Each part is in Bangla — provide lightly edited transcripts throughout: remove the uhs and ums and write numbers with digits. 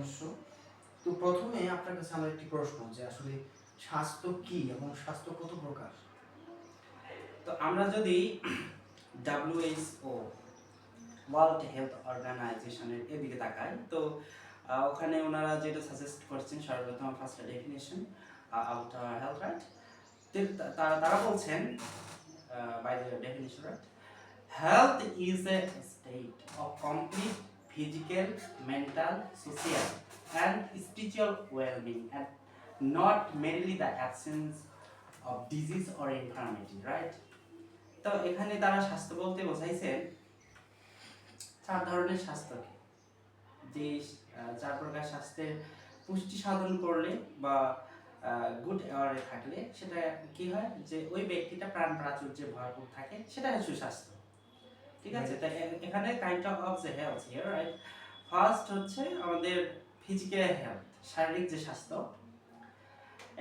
পরামর্শ। তো প্রথমে আপনার কাছে আমার একটি প্রশ্ন যে আসলে স্বাস্থ্য কি এবং স্বাস্থ্য কত প্রকার? তো আমরা যদি WHO ওয়ার্ল্ড হেলথ অর্গানাইজেশনের এদিকে তাকাই, তো ওখানে ওনারা যেটা সাজেস্ট করছেন সর্বপ্রথম first definition after health right, তারা বলছেন by the definition right, health is a state of complete physical, mental, social, and spiritual well-being, and not merely the absence of disease or infirmity, right? তো এখানে তারা স্বাস্থ্য বলতে বোঝাইছেন চার ধরনের স্বাস্থ্যকে, যে চার প্রকার স্বাস্থ্যের পুষ্টি সাধন করলে বা গুড অ্যাওয়ারে থাকলে সেটা কি হয়, যে ওই ব্যক্তিটা প্রাণ প্রাচুর্যে ভরপুর থাকে, সেটা হচ্ছে সুস্বাস্থ্য। ঠিক আছে, তাই এখানে কাইন্ড অফ যে হেলথ হিয়ার, রাইট? ফার্স্ট হচ্ছে আমাদের ফিজিক্যাল হেলথ, শারীরিক যে স্বাস্থ্য।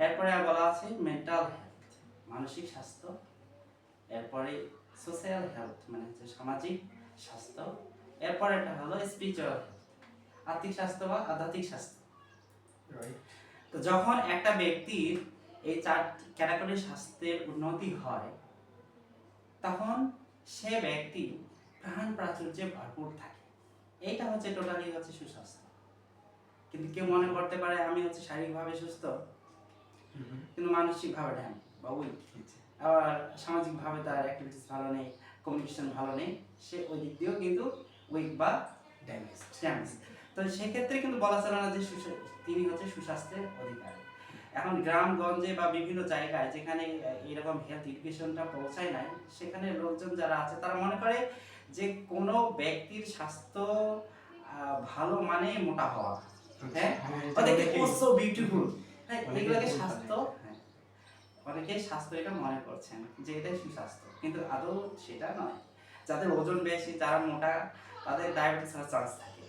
এরপরে বলা আছে মেন্টাল হেলথ, মানসিক স্বাস্থ্য। এরপরে সোশ্যাল হেলথ, মানে হচ্ছে সামাজিক স্বাস্থ্য। এরপরে এটা হলো স্পিরিচুয়াল হেলথ, আত্মিক স্বাস্থ্য বা আধ্যাত্মিক স্বাস্থ্য। তো যখন একটা ব্যক্তির এই চার ক্যাটাগরির স্বাস্থ্যের উন্নতি হয়, তখন সে ব্যক্তি প্রাণ প্রাচুর্যে ভরপুর থাকে। এইটা হচ্ছে টোটালি হচ্ছে সুস্বাস্থ্য। কিন্তু কেউ মনে করতে পারে আমি হচ্ছে শারীরিকভাবে সুস্থ, কিন্তু মানসিকভাবে ড্যাম বা উইক, আবার সামাজিকভাবে তার অ্যাক্টিভিটিস ভালো নেই, কমিউনিকেশন ভালো নেই, সে ওই দিক দিয়েও কিন্তু উইক বা ড্যামেজ। তো সেক্ষেত্রে কিন্তু বলা চলে না যে তিনি হচ্ছে সুস্বাস্থ্যের অধিকারী। এখন গ্রামগঞ্জে বা বিভিন্ন জায়গায় যেখানে এরকম হেলথ এডুকেশনটা পৌঁছায় নাই, সেখানে লোকজন যারা আছে তারা মনে করে যে কোনো ব্যক্তির স্বাস্থ্য ভালো মানে মোটা হওয়া, হ্যাঁ, ওদেরকে সো বিউটিফুল, হ্যাঁ, এগুলোকে স্বাস্থ্য, হ্যাঁ, অনেকেই স্বাস্থ্য এটা মনে করছেন যে এটাই সুস্বাস্থ্য, কিন্তু আদৌ সেটা নয়। যাদের ওজন বেশি, যারা মোটা, তাদের ডায়াবেটিস হওয়ার চান্স থাকে।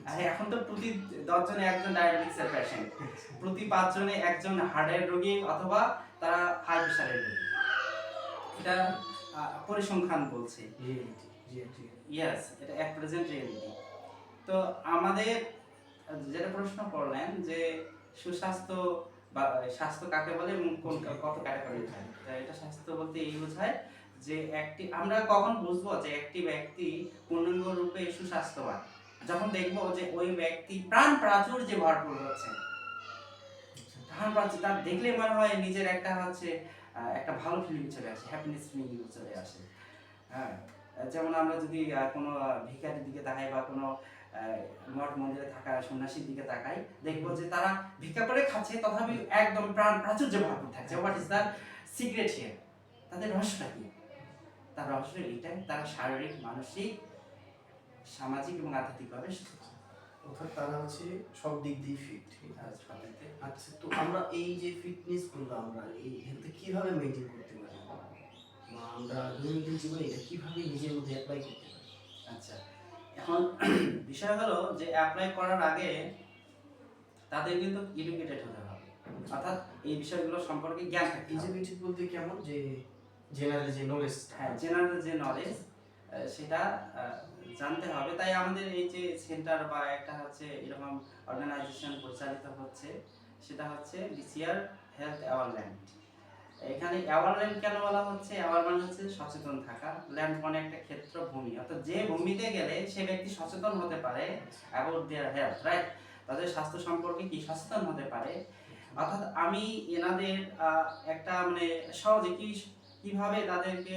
আর এখন তো প্রতি 10 জনে একজন ডায়াবেটিসের পেশেন্ট, প্রতি 5 জনে একজন হার্টের রোগী অথবা তারা হাই প্রেশারের রোগী। এটা পরিসংখ্যান বলছে, ইয়েস, এটা এক প্রেজেন্ট রিয়েলিটি। তো আমাদের যেটা প্রশ্ন করলেন যে সুস্বাস্থ্য বা স্বাস্থ্য কাকে বলে এবং কোন কত ক্যাটাগরি হয়, এটা স্বাস্থ্য বলতে এই বোঝায় যে একটি, আমরা কখন বুঝবো যে একটি ব্যক্তি পূর্ণাঙ্গ রূপে সুস্বাস্থ্যবান, যখন দেখবো যে ওই ব্যক্তি প্রাণ প্রাচুর্যে ভরপুর হচ্ছে। প্রাণ প্রাচুর তার দেখলে মনে হয় নিজের একটা হচ্ছে একটা ভালো ফিলিং চলে আসে, হ্যাপিনেস ফিলিং চলে আসে। হ্যাঁ, যেমন আমরা যদি কোনো ভিখারির দিকে তাকাই বা কোনো মঠ মন্দিরে থাকা সন্ন্যাসীর দিকে তাকাই, দেখবো যে তারা ভিক্ষা করে খাচ্ছে, তথাপি একদম প্রাণ প্রাচুর্যে ভরপুর থাকছে। What is the secret here? তাদের রহস্যটা কি? তার রহস্য এটাই, তারা শারীরিক, মানসিক, সামাজিক এবং আধ্যাত্মিকভাবে সুস্থ। অর্থাৎ তারা হচ্ছে সব দিক দিয়ে ফিট। আচ্ছা, তো আমরা এই যে ফিটনেস গুলো আমরা এই হেলথে কিভাবে মেনটেন করতে পারি, বা আমরা দৈনন্দিন জীবনে এটা কিভাবে নিজের মধ্যে অ্যাপ্লাই করতে পারি? আচ্ছা, এখন বিষয় হলো যে অ্যাপ্লাই করার আগে তাদের কিন্তু এডুকেটেড হতে হবে, অর্থাৎ এই বিষয়গুলো সম্পর্কে জ্ঞান থাকতে হবে। এডুকেটেড বলতে কেমন, যে জেনারেল যে নলেজ, হ্যাঁ, জেনারেল যে নলেজ সেটা জানতে হবে। তাই আমাদের এই যে সেন্টার বা একটা হচ্ছে এরকম অর্গানাইজেশন পরিচালিত হচ্ছে, সেটা হচ্ছে বিসিআর হেলথ অ্যাওয়ারল্যান্ড। এখানে অ্যাওয়ারল্যান্ড কেন বলা হচ্ছে? অ্যাওয়ার মানে হচ্ছে সচেতন থাকা, ল্যান্ড মানে একটা ক্ষেত্র, ভূমি, অর্থাৎ যে ভূমিতে গেলে সে ব্যক্তি সচেতন হতে পারে অ্যাবাউট দেয়ার হেলথ, রাইট? তাদের স্বাস্থ্য সম্পর্কে কি সচেতন হতে পারে। অর্থাৎ আমি এনাদের একটা মানে সহজে কিভাবে তাদেরকে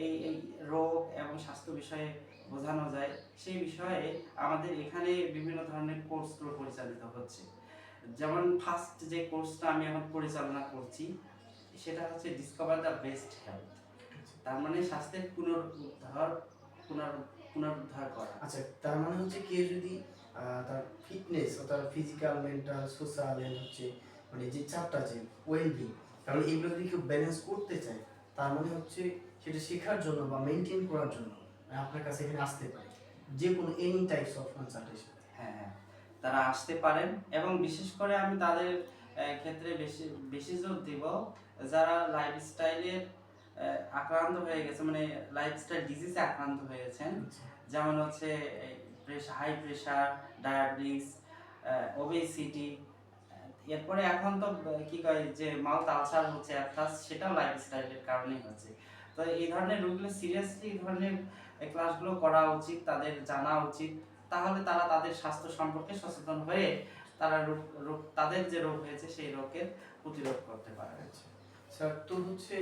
এই এই রোগ এবং স্বাস্থ্য বিষয়ে বোঝানো যায়, সেই বিষয়ে আমাদের এখানে বিভিন্ন ধরনের কোর্সগুলো পরিচালিত হচ্ছে। যেমন ফার্স্ট যে কোর্সটা আমি এখন পরিচালনা করছি, সেটা হচ্ছে ডিসকভার দ্য বেস্ট হেলথ। তার মানে স্বাস্থ্যের পুনরুদ্ধার করা। আচ্ছা, তার মানে হচ্ছে কেউ যদি তার ফিটনেস ও তার ফিজিক্যাল, মেন্টাল, সোশ্যাল এন্ড হচ্ছে মানে যে চারটা যে ওয়েলবিং, কারণ এগুলো যদি কেউ ব্যালেন্স করতে চায়, তার মানে হচ্ছে সেটা শেখার জন্য বা মেনটেন করার জন্য আপনার কাছে এখানে আসতে পারে, যে কোনো এনি টাইপস অফ কনসালটেশন। হ্যাঁ হ্যাঁ, তারা আসতে পারেন, এবং বিশেষ করে আমি তাদের ক্ষেত্রে বেশি বেশি জোর দিব যারা লাইফস্টাইলের আক্রান্ত হয়ে গেছে, মানে লাইফস্টাইল ডিজিজে আক্রান্ত হয়েছেন। যেমন হচ্ছে হাই প্রেশার, ডায়াবেটিস, ওবেসিটি, এরপরে এখন তো কি কয় যে মাউথ আলসার হচ্ছে অ্যাপটাস, সেটাও লাইফস্টাইলের কারণেই হচ্ছে। তো এই ধরনের রোগগুলো সিরিয়াসলি এই ধরনের ক্লাসগুলো করা উচিত, তাদের জানা উচিত, তাহলে তারা তাদের স্বাস্থ্য সম্পর্কে সচেতন হয়ে তারা তাদের যে রোগ হয়েছে সেই রোগের প্রতিরোধ করতে পারে। আচ্ছা স্যার, তো হচ্ছে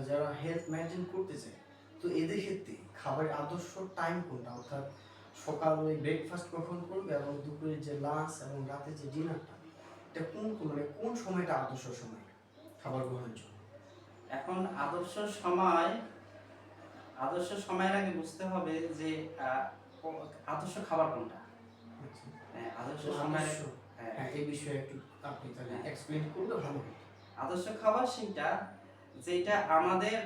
যারা হেলথ মেনটেন করতে চায়, তো এদের ক্ষেত্রে খাবারের আদর্শ টাইম কোনটা? অর্থাৎ সকালে ব্রেকফাস্ট কখন করবে এবং দুপুরে যে লাঞ্চ এবং রাতে যে ডিনারটা, এটা কোন সময়টা আদর্শ সময় খাবার গ্রহণের জন্য? এখন আদর্শ সময়ের আগে বুঝতে হবে যে আদর্শ খাবার কোনটা। আচ্ছা, আদর্শ তো সময়, হ্যাঁ, এই বিষয়ে একটু আপনি তাহলে এক্সপ্লেইন করলে ভালো হয়। আদর্শ খাবার সেটা যেটা আমাদের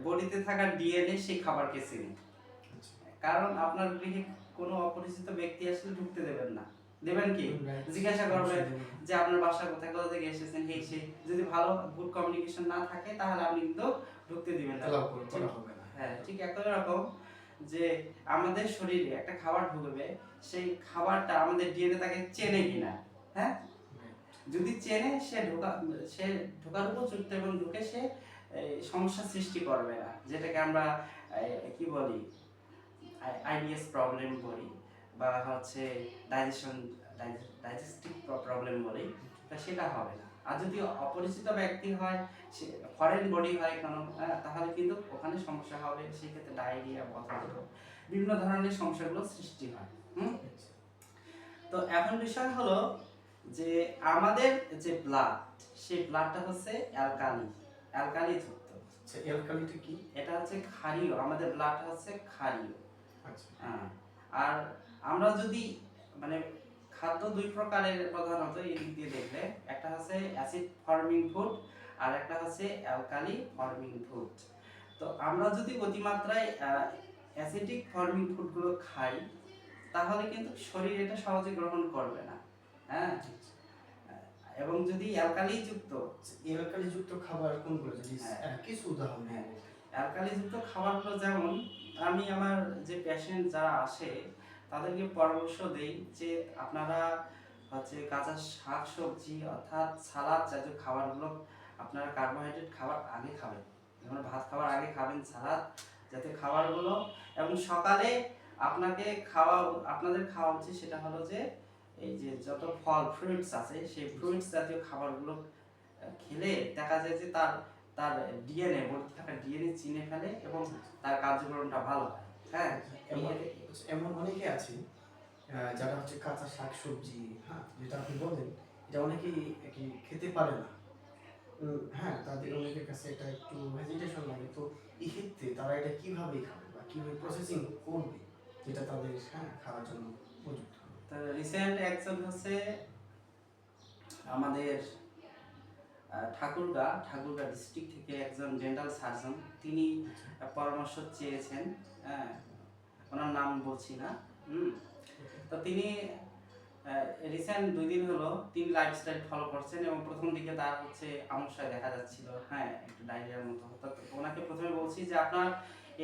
বডিতে থাকা ডিএনএ সেই খাবারকে চিনি। আচ্ছা, কারণ আপনার গৃহে কোনো অপরিচিত ব্যক্তি আসলে ঢুকতে দেবেন না, দেবেন কি? right. জিজ্ঞাসা করবেন অবশ্যই। যে আপনার বাসা কোথায়, কোথা থেকে এসেছেন, এই সেই। যদি ভালো গুড কমিউনিকেশন না থাকে তাহলে আপনি কিন্তু ঢুকতে দিবেন না। allow করা হবে না। হ্যাঁ, ঠিক একই রকম যে আমাদের শরীরে একটা খাবার ঢুকবে, সেই খাবারটা আমাদের ডিএনএ তাকে চেনে কিনা। হ্যাঁ, যদি চেনে সে ঢোকার উপযুক্ত এবং ঢুকে সে সমস্যা সৃষ্টি করবে না, যেটাকে আমরা কি বলি আইবিএস প্রবলেম বলি, বা হচ্ছে ডাইজেস্টিভ প্রবলেম বলি, তা সেটা হবে না। আর যদি অপরিচিত ব্যক্তি হয়, সে ফরেন বডি হয় কেন, তাহলে কিন্তু ওখানে সমস্যা হবে, সেক্ষেত্রে ডায়রিয়া, বদহজম, বিভিন্ন ধরনের সমস্যাগুলো সৃষ্টি হয়। তো এখন বিষয় হলো যে আমাদের যে ব্লাড, সেই ব্লাডটা হচ্ছে অ্যালকালি যুক্ত। আচ্ছা, অ্যালকালিটা কি? এটা হচ্ছে ক্ষারীয়, আমাদের ব্লাডটা হচ্ছে ক্ষারীয়। আচ্ছা, আর আমরা যদি মানে খাদ্য দুই প্রকারের প্রধানত এই দিক দিয়ে দেখলে, একটা হচ্ছে অ্যাসিড ফর্মিং ফুড আর একটা হচ্ছে অ্যালকালি ফর্মিং ফুড। তো আমরা যদি অতিমাত্রায় অ্যাসিডিক ফর্মিং ফুডগুলো খাই, তাহলে কিন্তু শরীর এটা সহজে গ্রহণ করবে না। হ্যাঁ, এবং যদি অ্যালকালি যুক্ত, অ্যালকালি যুক্ত খাবার কোনগুলো, যদি কিছু উদাহরণ দেন? অ্যালকালি যুক্ত খাবারগুলো যেমন, আমি আমার যে পেশেন্ট যারা আসে তাদেরকে পরামর্শ দেই যে আপনারা হচ্ছে কাঁচা শাক সবজি অর্থাৎ সালাদ জাতীয় খাবারগুলো আপনারা কার্বোহাইড্রেট খাবার আগে খাবেন, যেমন ভাত খাবার আগে খাবেন সালাদ জাতীয় খাবারগুলো। এবং সকালে আপনাদের খাওয়া উচিত সেটা হলো যে এই যে যত ফল ফ্রুটস আছে সেই ফ্রুটস জাতীয় খাবারগুলো খেলে দেখা যায় যে তার তার ডিএনএ, বডিতে থাকা ডিএনএ চিনে ফেলে এবং তার কার্যক্রমটা ভালো হয়। হ্যাঁ, এমন অনেকে আছে যারা হচ্ছে কাঁচা শাক সবজি, হ্যাঁ, যেটা আপনি বলেন, এটা অনেকেই কি খেতে পারে না। হ্যাঁ, তাদের অনেকের কাছে এটা একটু হেজিটেশন লাগে। তো এই ক্ষেত্রে তারা এটা কিভাবে খাবে বা কিভাবে প্রসেসিং করবে, যেটা তাদের খাওয়ার জন্য উপযুক্ত হবে? তো রিসেন্ট একজন হচ্ছে আমাদের ঠাকুরগাঁ ডিস্ট্রিক্ট থেকে একজন ডেন্টাল সার্জন, তিনি পরামর্শ চেয়েছেন। হ্যাঁ, ওনার নাম বলছি না। তো তিনি রিসেন্ট 2 দিন হলো তিনি লাইফস্টাইল ফলো করছেন এবং প্রথম দিকে তার হচ্ছে আমশয় দেখা যাচ্ছিল, হ্যাঁ, একটু ডায়রিয়ার মতো। তো ওনাকে প্রথমে বলছি যে আপনার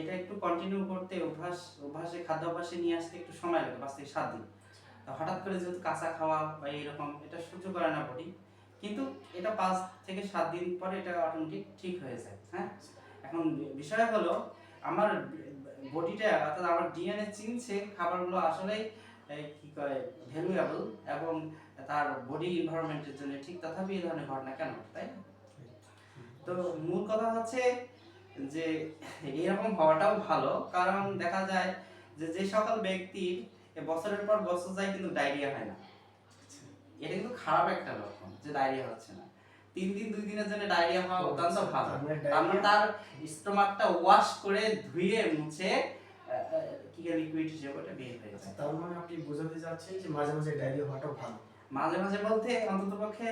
এটা একটু কন্টিনিউ করতে অভ্যাসে খাদ্যাভ্যাসে নিয়ে আসতে একটু সময় লাগে, 5 থেকে 7 দিন। তো হঠাৎ করে যেহেতু কাঁচা খাওয়া বা এইরকম এটা সহ্য করে না বডি, কিন্তু এটা 5 থেকে 7 দিন পরে এটা অটোমেটিক ঠিক হয়ে যায়। হ্যাঁ, এখন বিষয় হলো আমার বডিটা অর্থাৎ আমার ডিএনএ চিনছে খাবারগুলো আসলে কি কয় ভ্যালুয়েবল এবং তার বডি এনভায়রনমেন্টের জন্য ঠিক, তথাপি এই ধরনের ঘটনা কেন, তাই? তো মূল কথা হচ্ছে যে এরকম হওয়াটাও ভালো, কারণ দেখা যায় যে সকল ব্যক্তির বছরের পর বছর যায় কিন্তু ডায়রিয়া হয় না। এটা কিন্তু খারাপ একটা লক্ষণ যে ডায়রিয়া হচ্ছে না। 3 দিন 2 দিনের জন্য ডায়রিয়া হওয়া অত্যন্ত ভালো। আমরা তার স্টোমাকটা ওয়াশ করে ধুয়ে মুছে কি লিকুইড হিসেবে ওটা বের হয়ে যায়। তার মানে আপনি বোঝাতে চাচ্ছেন যে মাঝে মাঝে ডায়রিয়া হওয়াটাও ভালো? মাঝে মাঝে বলতে অন্ততপক্ষে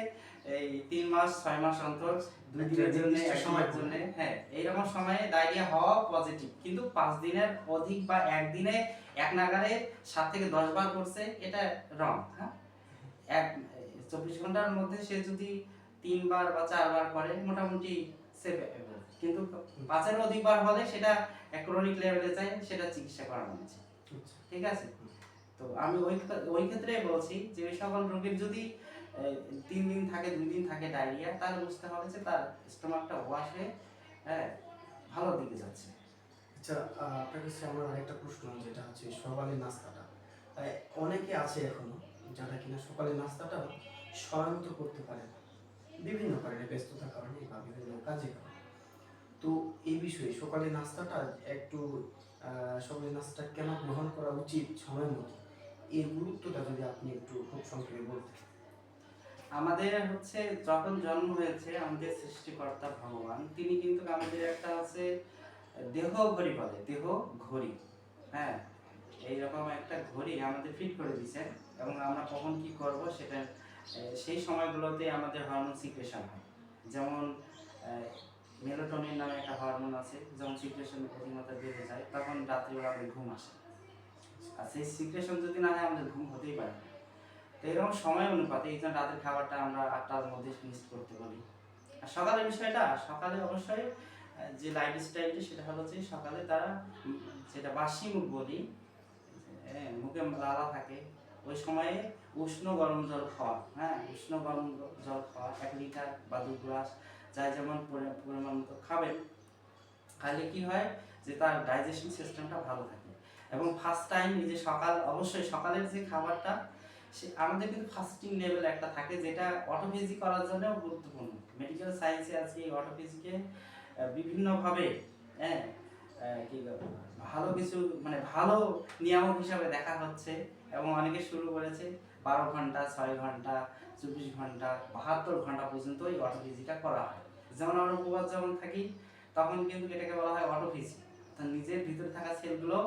এই 3 মাস 6 মাস অন্তর 2 দিনের জন্য, এক সময়ের জন্য, হ্যাঁ, এইরকম সময়ে ডায়রিয়া হওয়া পজিটিভ। কিন্তু 5 দিনের অধিক বা একদিনে এক নাগারে 7 থেকে 10 বার করছে, এটা রং। হ্যাঁ, 24 ঘন্টার মধ্যে সে যদি 3 বার বা 4 বার করে মোটামুটি সেফ। কিন্তু 5 এর অধিক বার হলে সেটা ক্রনিক লেভেলে যায়, সেটা চিকিৎসা করানো উচিত। ঠিক আছে? তো তো আমি ওই ক্ষেত্রে বলছি যে ওই সকল রোগীর যদি 3 দিন থাকে 2 দিন থাকে ডায়রিয়া, তাহলে বুঝতে হবে যে তার স্টোমাকটা ওয়াশ হয়ে হ্যাঁ ভালোর দিকে যাচ্ছে। আচ্ছা, আপনার কাছে আমার আরেকটা প্রশ্ন, যেটা হচ্ছে সকালের নাস্তাটা। আহ, অনেকে আছে এখনো যারা কিনা সকালের নাস্তাটা সময় মতো করতে পারে না, বিভিন্ন কারণে, ব্যস্ততার কারণে বা বিভিন্ন কাজে কারণে। তো এই বিষয়ে সকালের নাস্তাটা একটু সকালের নাস্তাটা কেন গ্রহণ করা উচিত সময় মতো, এর গুরুত্বটা যদি আপনি একটু খুব সংক্ষেপে বলতেন। আমাদের হচ্ছে যখন জন্ম হয়েছে আমাদের সৃষ্টিকর্তা ভগবান, তিনি কিন্তু আমাদের একটা আছে দেহ ঘড়ি বলে, দেহ ঘড়ি, হ্যাঁ এইরকম একটা ঘড়ি আমাদের ফিট করে দিয়েছেন। এবং আমরা কখন কি করব সেটা সেই সময়গুলোতে আমাদের হরমোন সিক্রেশন হয়। যেমন মেলাটোনিন নামে একটা হরমোন আছে, যখন সিক্রেশন অতিমাত্রা বেড়ে যায় তখন রাত্রিবেলা আমাদের ঘুম আসে। আর সেই সিক্রেশন যদি না হয় আমাদের ঘুম হতেই পারে না। তো এরকম সময় অনুপাতে এই জন্য রাতের খাবারটা আমরা 8টার মধ্যে মিস করতে বলি। আর সকালের বিষয়টা, সকালে অবশ্যই যে লাইফ স্টাইলটি সেটা হলো যে সকালে তারা যেটা বাসি মুখ বলি, মুখে লালা থাকে, ওই সময়ে উষ্ণ গরম জল খাওয়া, হ্যাঁ উষ্ণ গরম জল খাওয়া 1 লিটার বা 2 গ্লাস, যাই যেমন পরিমাণ মতো খাবেন। খাইলে কি হয় যে তার ডাইজেশন সিস্টেমটা ভালো থাকে। এবং ফার্স্ট টাইম এই যে সকাল, অবশ্যই সকালের যে খাবারটা সে আমাদের কিন্তু ফাস্টিং লেভেল একটা থাকে, যেটা অটোফেজি করার জন্য গুরুত্বপূর্ণ। মেডিকেল সায়েন্সে আজকে এই অটোফেজিকে বিভিন্নভাবে হ্যাঁ কি ভালো কিছু মানে ভালো নিয়ামক হিসাবে দেখা হচ্ছে। এবং অনেকে শুরু করেছে 12 ঘন্টা, 6 ঘন্টা, 24 ঘন্টা, 72 ঘন্টা পর্যন্ত এই অটোফেজিটা করা হয়। যেমন আমরা উপবাস যখন থাকি তখন কিন্তু এটাকে বলা হয় অটোফেজি, অর্থাৎ নিজের ভিতরে থাকা সেলগুলো